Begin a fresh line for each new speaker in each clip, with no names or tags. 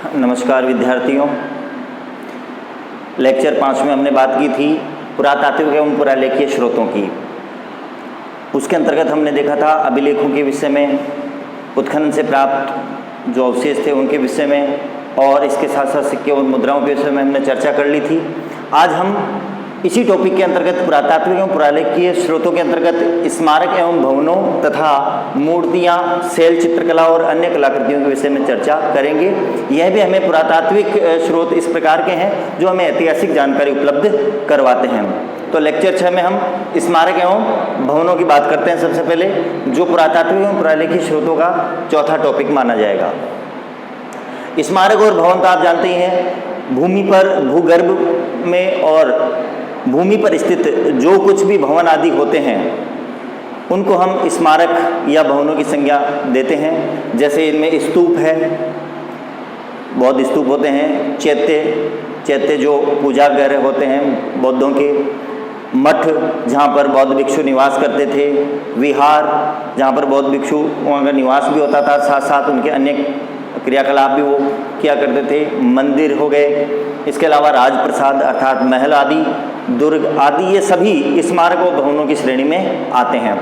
नमस्कार विद्यार्थियों। लेक्चर 5 में हमने बात की थी पुरातात्विक एवं पुरालेखीय स्रोतों की। उसके अंतर्गत हमने देखा था अभिलेखों के विषय में, उत्खनन से प्राप्त जो अवशेष थे उनके विषय में, और इसके साथ साथ सिक्के और मुद्राओं के विषय में हमने चर्चा कर ली थी। आज हम इसी टॉपिक के अंतर्गत पुरातात्विक एवं पुरालेखीय स्रोतों के अंतर्गत स्मारक एवं भवनों तथा मूर्तियां, शैल चित्रकला और अन्य कलाकृतियों के विषय में चर्चा करेंगे। यह भी हमें पुरातात्विक स्रोत इस प्रकार के हैं जो हमें ऐतिहासिक जानकारी उपलब्ध करवाते हैं। तो लेक्चर 6 में हम स्मारक एवं भवनों की बात करते हैं। सबसे पहले जो पुरातात्विक एवं पुरालेखीय स्रोतों का चौथा टॉपिक माना जाएगा। स्मारक और भवन तो आप जानते ही हैं, भूमि पर, भूगर्भ में और भूमि पर स्थित जो कुछ भी भवन आदि होते हैं उनको हम स्मारक या भवनों की संज्ञा देते हैं। जैसे इनमें स्तूप है, बौद्ध स्तूप होते हैं, चैत्य जो पूजा गृह होते हैं बौद्धों के, मठ जहाँ पर बौद्ध भिक्षु निवास करते थे, विहार जहाँ पर बौद्ध भिक्षु वहाँ का निवास भी होता था, साथ साथ उनके अन्य क्रियाकलाप भी वो किया करते थे, मंदिर हो गए। इसके अलावा राजप्रसाद अर्थात महल आदि, दुर्ग आदि, ये सभी स्मारक और भवनों की श्रेणी में आते हैं।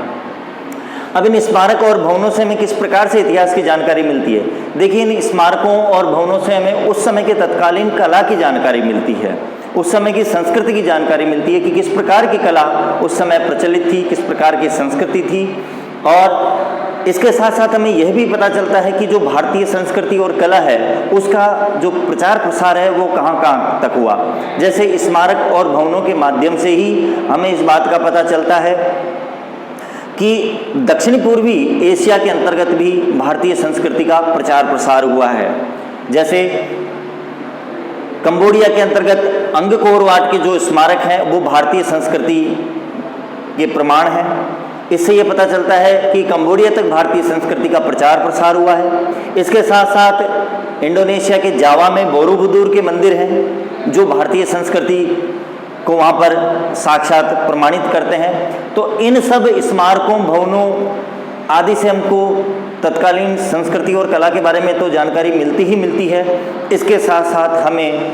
अब इन स्मारक और भवनों से हमें किस प्रकार से इतिहास की जानकारी मिलती है? देखिए, इन स्मारकों और भवनों से हमें उस समय के तत्कालीन कला की जानकारी मिलती है, उस समय की संस्कृति की जानकारी मिलती है कि किस प्रकार की कला उस समय प्रचलित थी, किस प्रकार की संस्कृति थी। और इसके साथ साथ हमें यह भी पता चलता है कि जो भारतीय संस्कृति और कला है उसका जो प्रचार प्रसार है वो कहाँ कहाँ तक हुआ। जैसे स्मारक और भवनों के माध्यम से ही हमें इस बात का पता चलता है कि दक्षिण पूर्वी एशिया के अंतर्गत भी भारतीय संस्कृति का प्रचार प्रसार हुआ है। जैसे कंबोडिया के अंतर्गत अंगकोर वाट के जो स्मारक हैं वो भारतीय संस्कृति के प्रमाण हैं। इससे ये पता चलता है कि कंबोडिया तक भारतीय संस्कृति का प्रचार प्रसार हुआ है। इसके साथ साथ इंडोनेशिया के जावा में बोरोबुदुर के मंदिर हैं जो भारतीय संस्कृति को वहाँ पर साक्षात प्रमाणित करते हैं। तो इन सब स्मारकों, भवनों आदि से हमको तत्कालीन संस्कृति और कला के बारे में तो जानकारी मिलती ही मिलती है, इसके साथ साथ हमें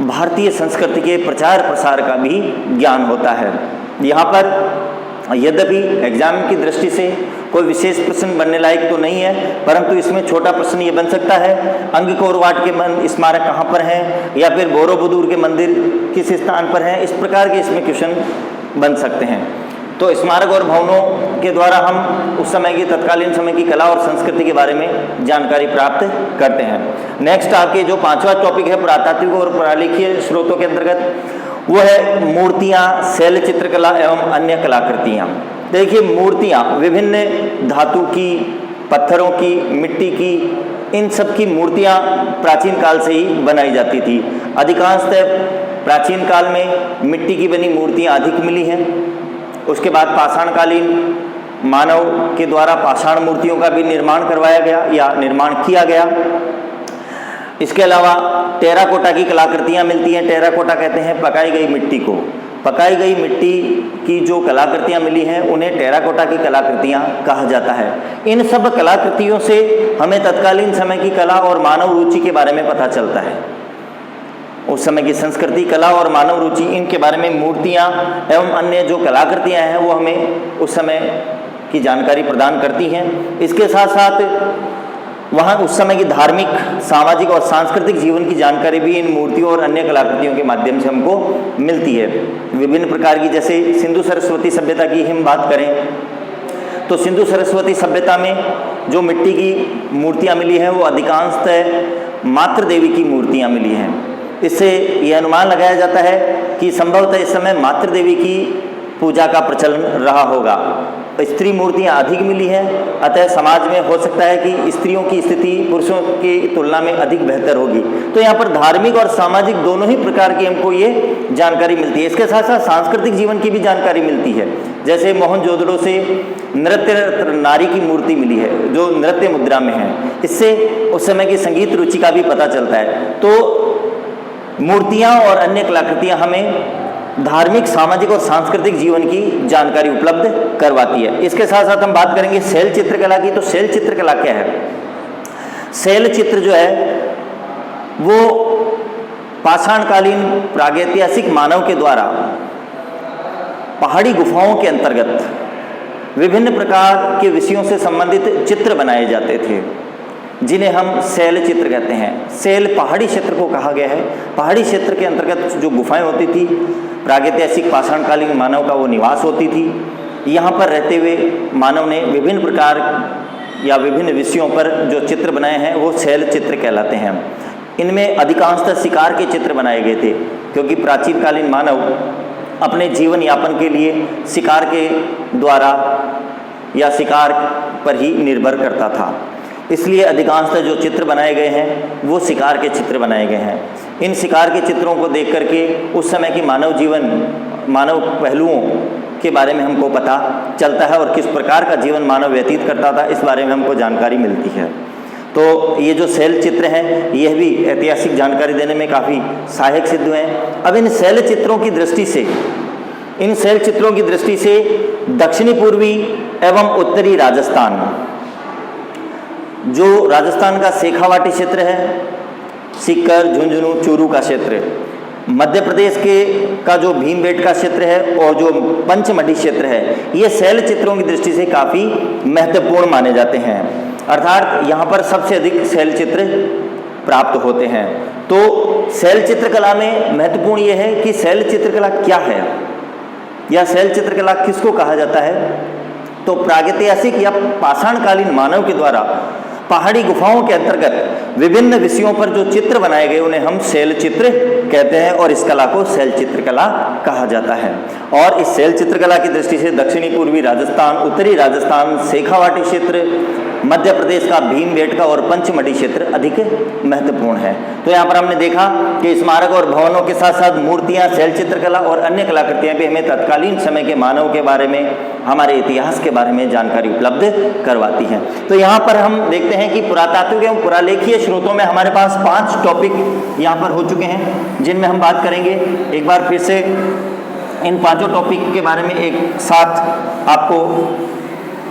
भारतीय संस्कृति के प्रचार प्रसार का भी ज्ञान होता है। यहाँ पर यद्यपि एग्जाम की दृष्टि से कोई विशेष प्रश्न बनने लायक तो नहीं है, परंतु इसमें छोटा प्रश्न ये बन सकता है, अंगकोर वाट के स्मारक कहाँ पर हैं, या फिर बोरोबुदुर के मंदिर किस स्थान पर हैं, इस प्रकार के इसमें क्वेश्चन बन सकते हैं। तो स्मारक और भवनों के द्वारा हम उस समय की, तत्कालीन समय की कला और संस्कृति के बारे में जानकारी प्राप्त करते हैं। नेक्स्ट आपके जो 5वां टॉपिक है पुरातात्विक और पुरालेखीय स्रोतों के अंतर्गत, वो है मूर्तियाँ, शैल चित्रकला एवं अन्य कलाकृतियाँ। देखिए, मूर्तियाँ विभिन्न धातु की, पत्थरों की, मिट्टी की, इन सब की मूर्तियाँ प्राचीन काल से ही बनाई जाती थी। अधिकांशतः प्राचीन काल में मिट्टी की बनी मूर्तियाँ अधिक मिली हैं। उसके बाद पाषाणकालीन मानव के द्वारा पाषाण मूर्तियों का भी निर्माण करवाया गया या निर्माण किया गया। इसके अलावा टेराकोटा की कलाकृतियाँ मिलती हैं। टेराकोटा कहते हैं पकाई गई मिट्टी को। पकाई गई मिट्टी की जो कलाकृतियाँ मिली हैं उन्हें टेराकोटा की कलाकृतियाँ कहा जाता है। इन सब कलाकृतियों से हमें तत्कालीन समय की कला और मानव रुचि के बारे में पता चलता है। उस समय की संस्कृति, कला और मानव रुचि, इनके बारे में मूर्तियाँ एवं अन्य जो कलाकृतियाँ हैं वो हमें उस समय की जानकारी प्रदान करती हैं। इसके साथ साथ वहाँ उस समय की धार्मिक, सामाजिक और सांस्कृतिक जीवन की जानकारी भी इन मूर्तियों और अन्य कलाकृतियों के माध्यम से हमको मिलती है विभिन्न प्रकार की। जैसे सिंधु सरस्वती सभ्यता की हम बात करें तो सिंधु सरस्वती सभ्यता में जो मिट्टी की मूर्तियाँ मिली हैं वो अधिकांशतः मातृ देवी की मूर्तियाँ मिली हैं। इससे यह अनुमान लगाया जाता है कि संभवतः इस समय मातृ देवी की पूजा का प्रचलन रहा होगा। स्त्री मूर्तियाँ अधिक मिली हैं, अतः समाज में हो सकता है कि स्त्रियों की स्थिति पुरुषों की तुलना में अधिक बेहतर होगी। तो यहाँ पर धार्मिक और सामाजिक दोनों ही प्रकार की हमको ये जानकारी मिलती है। इसके साथ साथ सांस्कृतिक जीवन की भी जानकारी मिलती है। जैसे मोहनजोदड़ो से नृत्य नारी की मूर्ति मिली है जो नृत्य मुद्रा में है। इससे उस समय की संगीत रुचि का भी पता चलता है। तो मूर्तियाँ और अन्य कलाकृतियाँ हमें धार्मिक, सामाजिक और सांस्कृतिक जीवन की जानकारी उपलब्ध करवाती है। इसके साथ साथ हम बात करेंगे शैल चित्रकला की। तो शैल चित्रकला क्या है? शैल चित्र जो है वो पाषाणकालीन प्रागैतिहासिक मानव के द्वारा पहाड़ी गुफाओं के अंतर्गत विभिन्न प्रकार के विषयों से संबंधित चित्र बनाए जाते थे, जिन्हें हम शैल चित्र कहते हैं। शैल पहाड़ी क्षेत्र को कहा गया है। पहाड़ी क्षेत्र के अंतर्गत जो गुफाएं होती थी, प्रागैतिहासिक पाषाणकालीन मानव का वो निवास होती थी। यहाँ पर रहते हुए मानव ने विभिन्न प्रकार या विभिन्न विषयों पर जो चित्र बनाए हैं वो शैल चित्र कहलाते हैं। इनमें अधिकांशतः शिकार के चित्र बनाए गए थे, क्योंकि प्राचीन कालीन मानव अपने जीवन यापन के लिए शिकार के द्वारा या शिकार पर ही निर्भर करता था। इसलिए अधिकांशतः जो चित्र बनाए गए हैं वो शिकार के चित्र बनाए गए हैं। इन शिकार के चित्रों को देख करके उस समय की मानव जीवन, मानव पहलुओं के बारे में हमको पता चलता है और किस प्रकार का जीवन मानव व्यतीत करता था इस बारे में हमको जानकारी मिलती है। तो ये जो शैल चित्र हैं यह भी ऐतिहासिक जानकारी देने में काफ़ी सहायक सिद्ध हुए हैं। अब इन शैल चित्रों की दृष्टि से दक्षिणी पूर्वी एवं उत्तरी राजस्थान, जो राजस्थान का शेखावाटी क्षेत्र है, सीकर, झुंझुनू, चूरू का क्षेत्र, मध्य प्रदेश का जो भीमबेटका क्षेत्र है और जो पंचमढ़ी क्षेत्र है, ये शैल चित्रों की दृष्टि से काफ़ी महत्वपूर्ण माने जाते हैं। अर्थात यहाँ पर सबसे अधिक शैल चित्र प्राप्त होते हैं। तो शैल चित्रकला में महत्वपूर्ण ये है कि शैल चित्रकला क्या है या शैल चित्रकला किसको कहा जाता है। तो प्रागैतिहासिक या पाषाणकालीन मानव के द्वारा पहाड़ी गुफाओं के अंतर्गत विभिन्न विषयों पर जो चित्र बनाए गए उन्हें हम शैल चित्र कहते हैं और इस कला को शैल चित्रकला कहा जाता है। और इस शैल चित्रकला की दृष्टि से दक्षिणी पूर्वी राजस्थान, उत्तरी राजस्थान, शेखावाटी क्षेत्र, मध्य प्रदेश का भीमबेटका और पंचमढ़ी क्षेत्र अधिक महत्वपूर्ण है। तो यहाँ पर हमने देखा कि स्मारक और भवनों के साथ साथ मूर्तियाँ, शैल चित्रकला और अन्य कलाकृतियाँ भी हमें तत्कालीन समय के मानव के बारे में, हमारे इतिहास के बारे में जानकारी उपलब्ध करवाती हैं। तो यहाँ पर हम देखते हैं कि पुरातात्विक एवं पुरालेखीय स्रोतों में हमारे पास 5 टॉपिक यहाँ पर हो चुके हैं, जिनमें हम बात करेंगे। एक बार फिर से इन 5 टॉपिक के बारे में एक साथ आपको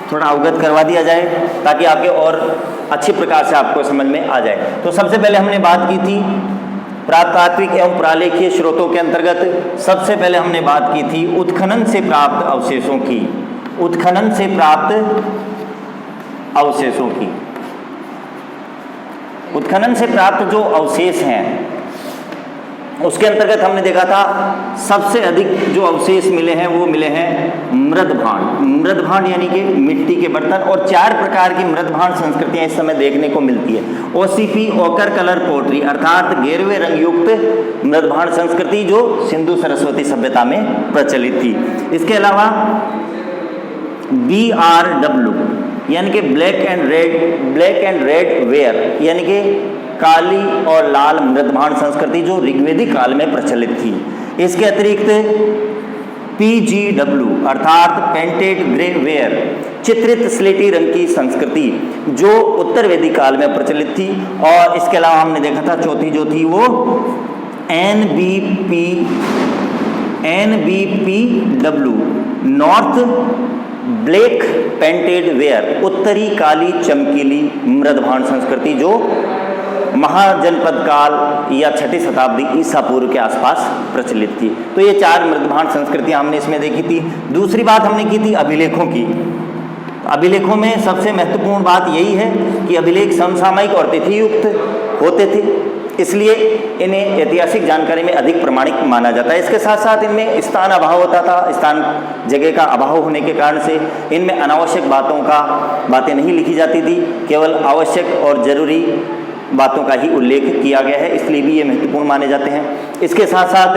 थोड़ा अवगत करवा दिया जाए ताकि आपके और अच्छी प्रकार से आपको समझ में आ जाए। तो सबसे पहले हमने बात की थी पुरातात्विक एवं पुरालेखीय स्रोतों के अंतर्गत सबसे पहले हमने बात की थी उत्खनन से प्राप्त अवशेषों की। उत्खनन से प्राप्त अवशेषों की, उत्खनन से प्राप्त जो अवशेष हैं उसके अंतर्गत हमने देखा था सबसे अधिक जो अवशेष मिले हैं वो मिले हैं मृदभांड। मृदभांड यानी कि मिट्टी के बर्तन, और 4 प्रकार की मृदभांड संस्कृतियां इस समय देखने को मिलती है। ओसीपी, ओकर कलर पोट्री अर्थात गेरुए रंग युक्त मृदभांड संस्कृति जो सिंधु सरस्वती सभ्यता में प्रचलित थी। इसके अलावा BRW यानी कि ब्लैक एंड रेड वेयर यानी कि काली और लाल मृदभांड संस्कृति जो ऋग्वेदिक काल में प्रचलित थी। इसके अतिरिक्त PGW अर्थात पेंटेड ग्रे वेयर, चित्रित स्लेटी रंग की संस्कृति जो उत्तर वैदिक काल में प्रचलित थी। और इसके अलावा हमने देखा था चौथी जो थी वो NBPW north black painted ware, उत्तरी काली चमकीली मृदभांड संस्कृति जो महाजनपद काल या 6ठी शताब्दी ईसा पूर्व के आसपास प्रचलित थी। तो ये 4 मृदभांड संस्कृतियां हमने इसमें देखी थी। दूसरी बात हमने की थी अभिलेखों की। अभिलेखों में सबसे महत्वपूर्ण बात यही है कि अभिलेख समसामयिक और तिथियुक्त होते थे, इसलिए इन्हें ऐतिहासिक जानकारी में अधिक प्रमाणिक माना जाता है। इसके साथ साथ इनमें स्थान अभाव होता था, स्थान जगह का अभाव होने के कारण से इनमें अनावश्यक बातें नहीं लिखी जाती थी, केवल आवश्यक और जरूरी बातों का ही उल्लेख किया गया है, इसलिए भी ये महत्वपूर्ण माने जाते हैं। इसके साथ साथ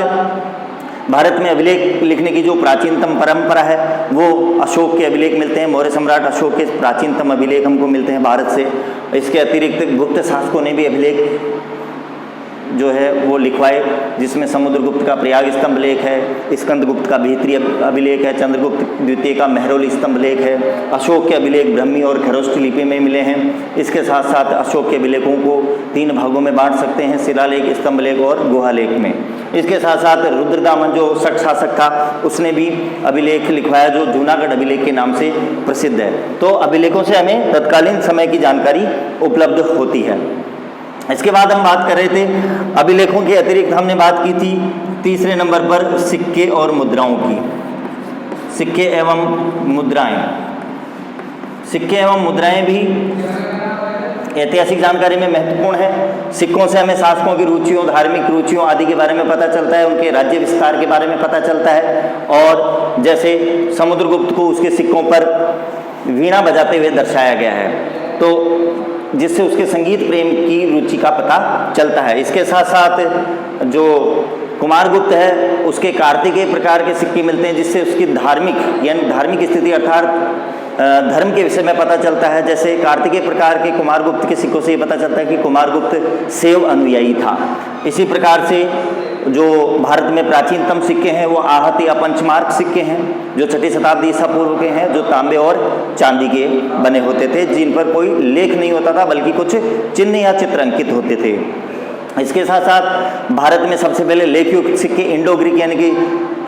भारत में अभिलेख लिखने की जो प्राचीनतम परंपरा है वो अशोक के अभिलेख मिलते हैं। मौर्य सम्राट अशोक के प्राचीनतम अभिलेख हमको मिलते हैं भारत से। इसके अतिरिक्त गुप्त शासकों ने भी अभिलेख जो है वो लिखवाए, जिसमें समुद्रगुप्त का प्रयाग स्तंभ लेख है, स्कंदगुप्त का भीतरी अभिलेख है, चंद्रगुप्त द्वितीय का मेहरौली स्तंभ लेख है, अशोक के अभिलेख ब्रह्मी और खरोष्ठ लिपि में मिले हैं। इसके साथ साथ अशोक के अभिलेखों को 3 भागों में बांट सकते हैं, शिलालेख, स्तंभ लेख और गुहा लेख में। इसके साथ साथ रुद्रदामन जो शक शासक था उसने भी अभिलेख लिखवाया जो जूनागढ़ अभिलेख के नाम से प्रसिद्ध है। तो अभिलेखों से हमें तत्कालीन समय की जानकारी उपलब्ध होती है। इसके बाद हम बात कर रहे थे अभिलेखों के अतिरिक्त, हमने बात की थी तीसरे नंबर पर सिक्के और मुद्राओं की। सिक्के एवं मुद्राएं, सिक्के एवं मुद्राएं भी ऐतिहासिक जानकारी में महत्वपूर्ण है। सिक्कों से हमें शासकों की रुचियों, धार्मिक रुचियों आदि के बारे में पता चलता है, उनके राज्य विस्तार के बारे में पता चलता है। और जैसे समुद्रगुप्त को उसके सिक्कों पर वीणा बजाते हुए दर्शाया गया है, तो जिससे उसके संगीत प्रेम की रुचि का पता चलता है। इसके साथ साथ जो कुमारगुप्त है उसके कार्तिकेय प्रकार के सिक्के मिलते हैं, जिससे उसकी धार्मिक यानी धार्मिक स्थिति अर्थात धर्म के विषय में पता चलता है। जैसे कार्तिकेय प्रकार के कुमारगुप्त के सिक्कों से ये पता चलता है कि कुमारगुप्त शैव अनुयायी था। इसी प्रकार से जो भारत में प्राचीनतम सिक्के हैं वो आहत या पंचमार्क सिक्के हैं, जो 6ठी शताब्दी ईसा पूर्व के हैं, जो तांबे और चांदी के बने होते थे, जिन पर कोई लेख नहीं होता था बल्कि कुछ चिन्ह या चित्र अंकित होते थे। इसके साथ साथ भारत में सबसे पहले लेखयुक्त सिक्के इंडो ग्रीक यानी कि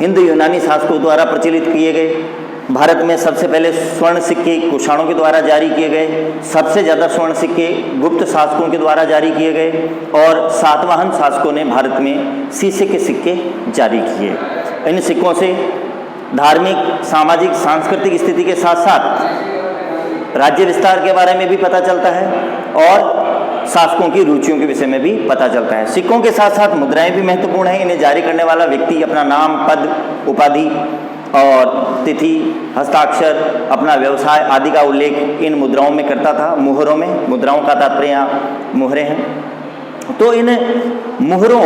हिंदू यूनानी शासकों द्वारा प्रचलित किए गए। भारत में सबसे पहले स्वर्ण सिक्के कुषाणों के द्वारा जारी किए गए। सबसे ज़्यादा स्वर्ण सिक्के गुप्त शासकों के द्वारा जारी किए गए और सातवाहन शासकों ने भारत में शीशे के सिक्के जारी किए। इन सिक्कों से धार्मिक, सामाजिक, सांस्कृतिक स्थिति के साथ साथ राज्य विस्तार के बारे में भी पता चलता है और शासकों की रुचियों के विषय में भी पता चलता है। सिक्कों के साथ साथ मुद्राएं भी महत्वपूर्ण हैं। इन्हें जारी करने वाला व्यक्ति अपना नाम, पद, उपाधि और तिथि, हस्ताक्षर, अपना व्यवसाय आदि का उल्लेख इन मुद्राओं में करता था। मुहरों में, मुद्राओं का तात्पर्य यहाँ मुहरें हैं। तो इन मुहरों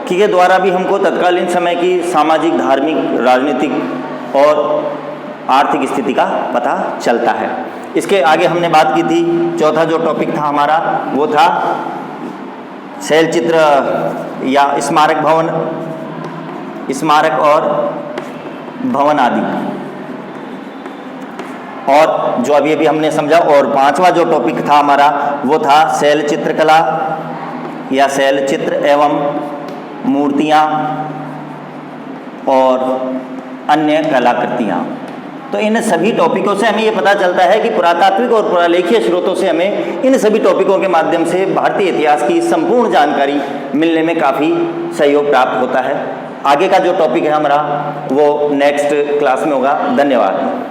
के द्वारा भी हमको तत्कालीन समय की सामाजिक, धार्मिक, राजनीतिक और आर्थिक स्थिति का पता चलता है। इसके आगे हमने बात की थी, चौथा जो टॉपिक था हमारा वो था शैलचित्र या स्मारक भवन, स्मारक और भवन आदि, और जो अभी हमने समझा। और पांचवा जो टॉपिक था हमारा वो था शैल चित्रकला या शैल चित्र एवं मूर्तियां और अन्य कलाकृतियां। तो इन सभी टॉपिकों से हमें ये पता चलता है कि पुरातात्विक और पुरालेखीय स्रोतों से हमें इन सभी टॉपिकों के माध्यम से भारतीय इतिहास की संपूर्ण जानकारी मिलने में काफ़ी सहयोग प्राप्त होता है। आगे का जो टॉपिक है हमारा वो नेक्स्ट क्लास में होगा। धन्यवाद।